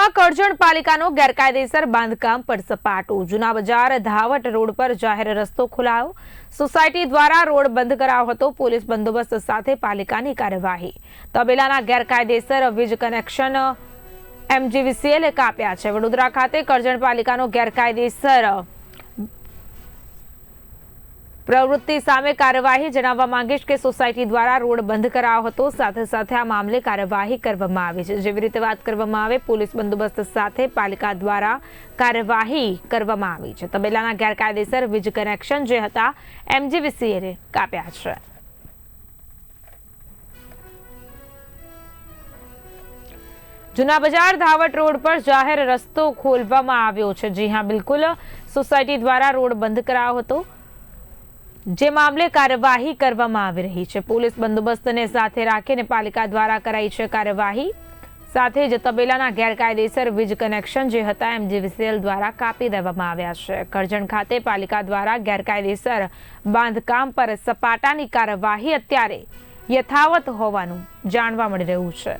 જૂનાગઢમાં કરજણ પાલિકાનો ગેરકાયદેસર બાંધકામ પર સપાટો। જૂના બજાર ધાવટ રોડ પર જાહેર રસ્તો ખોલાયો। સોસાયટી દ્વારા રોડ બંધ કરાયો હતો। પોલીસ બંદોબસ્ત સાથે પાલિકાની કાર્યવાહી। તબેલાના ગેરકાયદેસર વીજ કનેક્શન MGVCL કાપ્યા છે। વડોદરા ખાતે કરજણ પાલિકાનો ગેરકાયદેસર પ્રવૃત્તિ સામે કાર્યવાહી। જણાવવા માંગીશ કે સોસાયટી દ્વારા રોડ બંધ કરાયો હતો। સાથે સાથે આ મામલે કાર્યવાહી કરવામાં આવી છે। જેવી રીતે વાત કરવામાં આવે પોલીસ બંદોબસ્ત સાથે પાલિકા દ્વારા કાર્યવાહી કરવામાં આવી છે। તબેલાના ગેરકાયદેસર વીજ કનેક્શન જે હતા MGVCL કાપ્યા છે। જૂના બજાર ધાવટ રોડ પર જાહેર રસ્તો ખોલવામાં આવ્યો છે। જી હા, બિલકુલ સોસાયટી દ્વારા રોડ બંધ કરાયો હતો, જે મામલે કાર્યવાહી કરવામાં આવી રહી છે। પોલીસ બંદોબસ્તને સાથે રાખીને પાલિકા દ્વારા કરાઈ છે કાર્યવાહી। સાથે જ તબેલાના ગેરકાયદેસર વીજ કનેક્શન જે હતા MGVCL દ્વારા કાપી દેવામાં આવ્યા છે। કરજણ ખાતે પાલિકા દ્વારા ગેરકાયદેસર બાંધકામ પર સપાટાની કાર્યવાહી અત્યારે યથાવત હોવાનું જાણવા મળી રહ્યું છે।